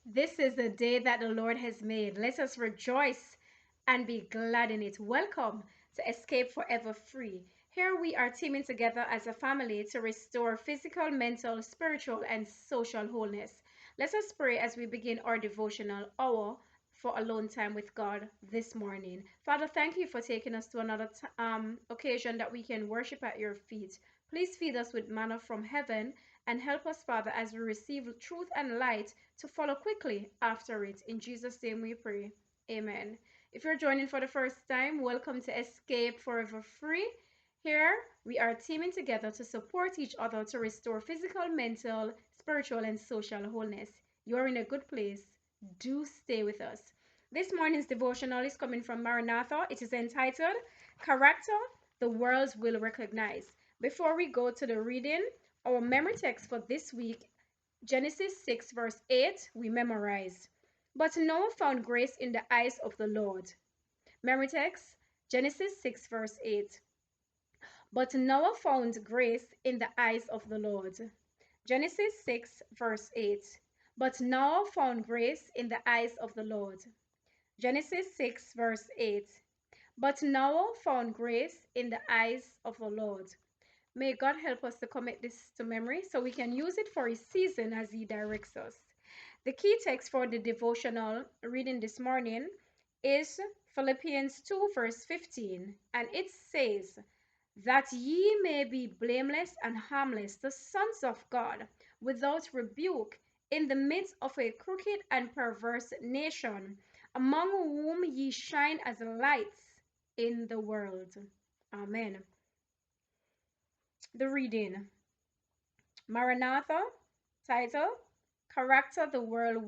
This is the day that the Lord has made. Let us rejoice and be glad in it. Welcome to Escape Forever Free. Here we are teaming together as a family to restore physical, mental, spiritual, and social wholeness. Let us pray as we begin our devotional hour for alone time with God this morning. Father, thank you for taking us to another occasion that we can worship at your feet. Please feed us with manna from heaven and help us, Father, as we receive truth and light to follow quickly after it. In Jesus' name we pray. Amen. If you're joining for the first time, welcome to Escape Forever Free. Here, we are teaming together to support each other to restore physical, mental, spiritual, and social wholeness. You're in a good place. Do stay with us. This morning's devotional is coming from Maranatha. It is entitled Character the World Will Recognize. Before we go to the reading, our memory text for this week, Genesis 6 verse 8, we memorize. But Noah found grace in the eyes of the Lord. Memory text, Genesis 6 verse 8. But Noah found grace in the eyes of the Lord. Genesis 6 verse 8. But Noah found grace in the eyes of the Lord. Genesis 6 verse 8. But Noah found grace in the eyes of the Lord. May God help us to commit this to memory so we can use it for a season as He directs us. The key text for the devotional reading this morning is Philippians 2 verse 15, and it says, that ye may be blameless and harmless, the sons of God, without rebuke, in the midst of a crooked and perverse nation, among whom ye shine as lights in the world. Amen. The reading. Maranatha, title, Character the world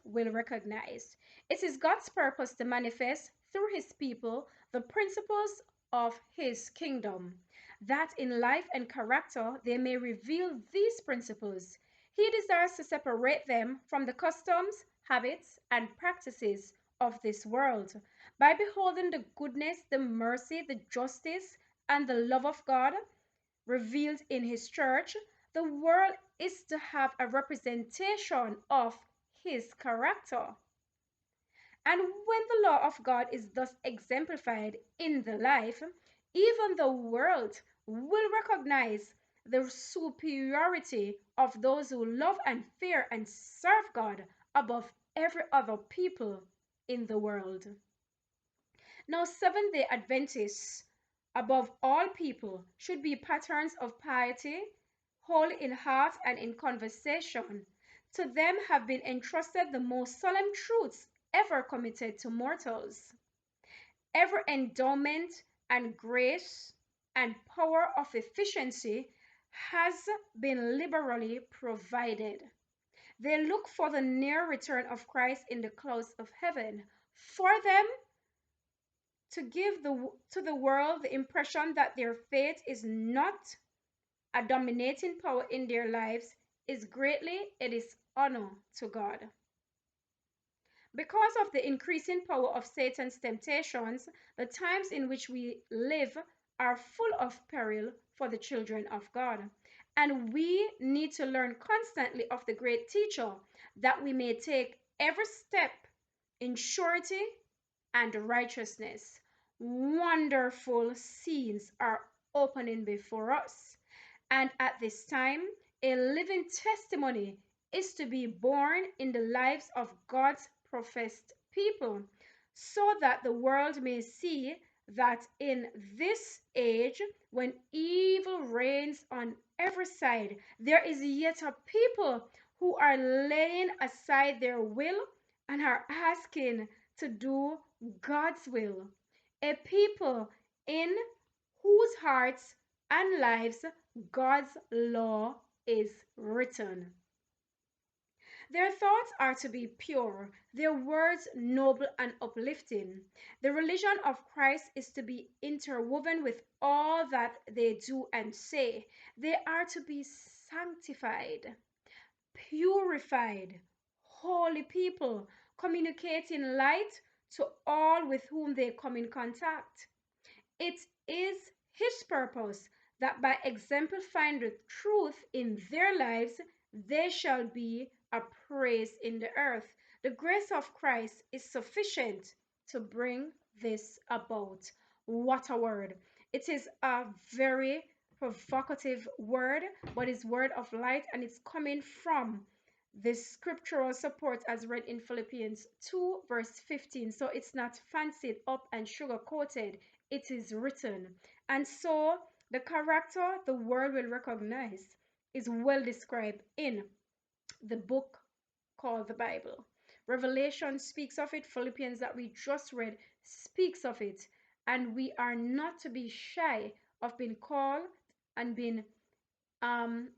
will recognize. It is God's purpose to manifest through His people the principles of His kingdom, that in life and character they may reveal these principles. He desires to separate them from the customs, habits, and practices of this world. By beholding the goodness, the mercy, the justice, and the love of God revealed in His church, the world is to have a representation of His character. And when the law of God is thus exemplified in the life, even the world will recognize the superiority of those who love and fear and serve God above every other people in the world. Now, Seventh-day Adventists, above all people, should be patterns of piety, holy in heart and in conversation. To them have been entrusted the most solemn truths ever committed to mortals. Every endowment and grace and power of efficiency has been liberally provided. They look for the near return of Christ in the clouds of heaven. For them, to give to the world the impression that their faith is not a dominating power in their lives is greatly a dishonor to God. Because of the increasing power of Satan's temptations, the times in which we live are full of peril for the children of God. And we need to learn constantly of the great teacher that we may take every step in surety and righteousness. Wonderful scenes are opening before us. And at this time, a living testimony is to be born in the lives of God's professed people, so that the world may see that in this age, when evil reigns on every side, there is yet a people who are laying aside their will and are asking to do God's will. A people in whose hearts and lives God's law is written. Their thoughts are to be pure, their words noble and uplifting. The religion of Christ is to be interwoven with all that they do and say. They are to be sanctified, purified, holy people, communicating light to all with whom they come in contact. It is His purpose that by exemplifying the truth in their lives, they shall be a praise in the earth. The grace of Christ is sufficient to bring this about. What a word! It is a very provocative word, but it's word of light, and it's coming from the scriptural support as read in Philippians 2 verse 15. So it's not fancied up and sugar coated, it is written. And so the character the world will recognize is well described in the book called the Bible. Revelation speaks of it, Philippians that we just read speaks of it, and we are not to be shy of being called and being um,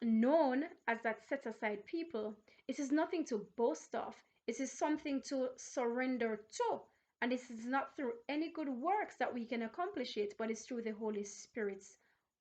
known as that set aside people. It is nothing to boast of, it is something to surrender to. And this is not through any good works that we can accomplish it, but it's through the Holy Spirit's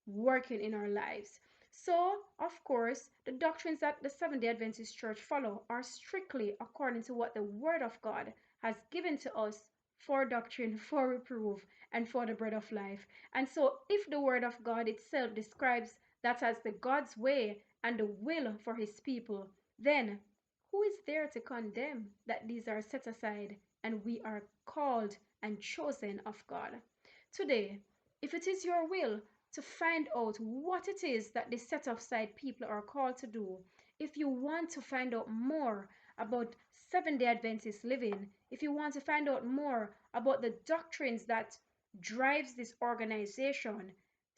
working in our lives. So, of course, the doctrines that the Seventh-day Adventist Church follow are strictly according to what the Word of God has given to us for doctrine, for reproof, and for the bread of life. And so, if the Word of God itself describes that as the God's way and the will for his people, then who is there to condemn that these are set aside and we are called and chosen of God? Today, if it is your will to find out what it is that the set aside people are called to do, if you want to find out more about Seventh-day Adventist living, if you want to find out more about the doctrines that drives this organization,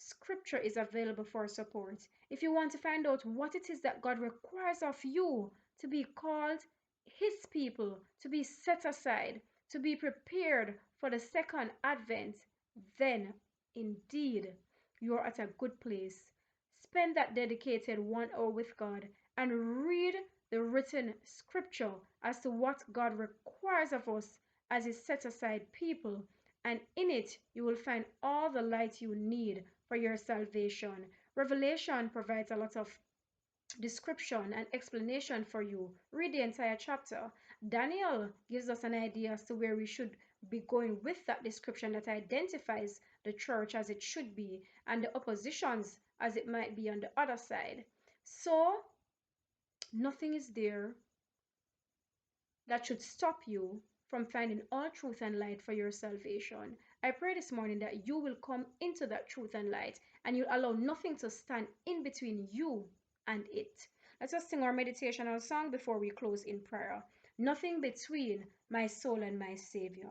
Scripture is available for support. If you want to find out what it is that God requires of you to be called His people, to be set aside, to be prepared for the second advent, then indeed you are at a good place. Spend that dedicated 1 hour with God and read the written scripture as to what God requires of us as His set aside people, and in it you will find all the light you need for your salvation. Revelation provides a lot of description and explanation for you. Read the entire chapter. Daniel gives us an idea as to where we should be going with that description that identifies the church as it should be and the oppositions as it might be on the other side. So, nothing is there that should stop you from finding all truth and light for your salvation. I pray this morning that you will come into that truth and light and you allow nothing to stand in between you and it. Let us sing our meditational song before we close in prayer. Nothing between my soul and my Savior.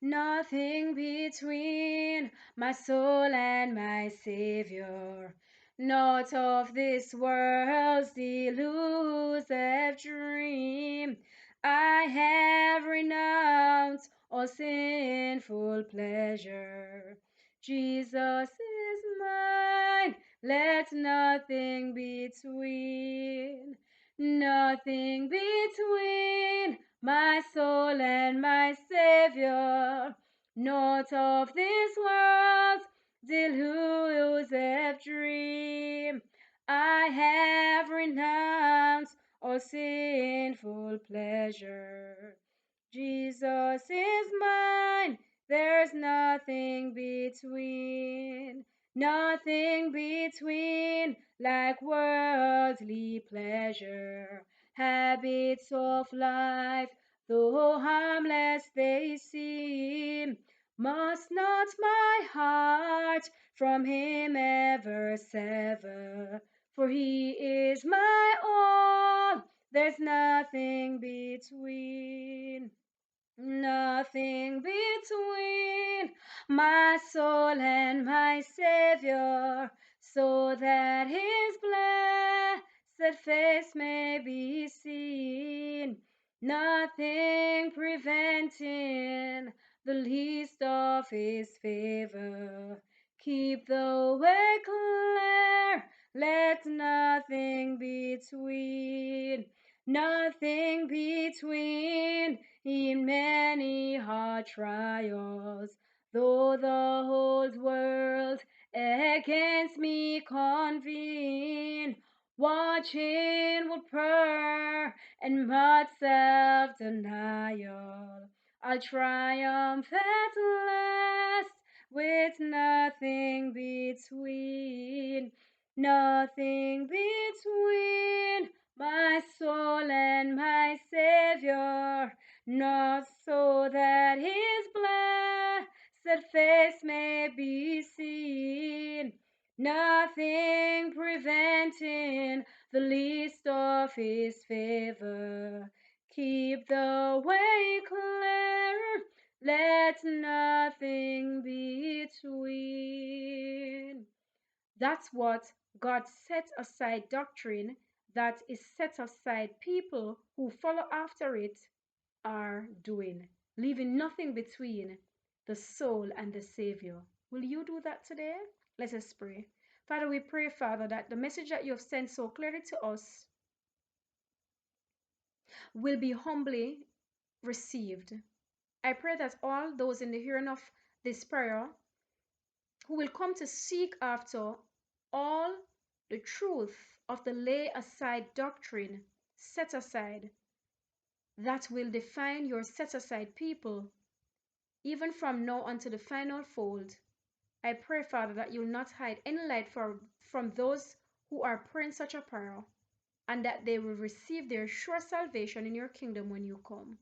Nothing between my soul and my Savior. Not of this world's delusive dream. I have renounced all sinful pleasure. Jesus is mine, let nothing between, nothing between my soul and my Savior. Not of this world's delusive dream. I have renounced all sinful pleasure. Jesus is mine, there's nothing between, nothing between, like worldly pleasure. Habits of life, though harmless they seem, must not my heart from him ever sever, for he is my all, there's nothing between, nothing between my soul and my Savior, so that his blessed face may be seen, nothing preventing the least of his favor. Keep the way clear, let nothing between, nothing between, in many hard trials, though the whole world against me convene, watching with prayer and much self-denial, I'll triumph at last with nothing between. Nothing between my soul and my Savior, not so that his blessed face may be seen. Nothing preventing the least of his favor. Keep the way clear, let nothing between. That's what God set aside doctrine that is set aside people who follow after it are doing, leaving nothing between the soul and the Savior. Will you do that today? Let us pray. Father, we pray, Father, that the message that you have sent so clearly to us will be humbly received. I pray that all those in the hearing of this prayer who will come to seek after all the truth of the lay aside doctrine set aside that will define your set aside people, even from now unto the final fold. I pray, Father, that you'll not hide any light from those who are praying such a prayer, and that they will receive their sure salvation in your kingdom when you come.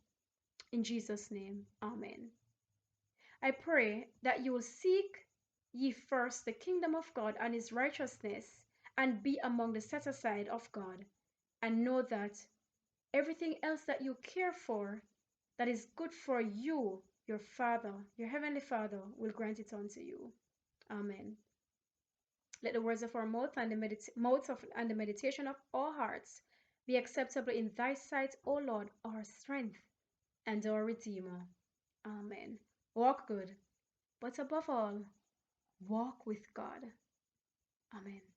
In Jesus' name, amen. I pray that you will seek ye first the kingdom of God and his righteousness, and be among the set aside of God, and know that everything else that you care for that is good for you, your Father, your Heavenly Father, will grant it unto you. Amen. Let the words of our mouth and the meditation of our hearts be acceptable in thy sight, O Lord, our strength and our Redeemer. Amen. Walk good, but above all, walk with God. Amen.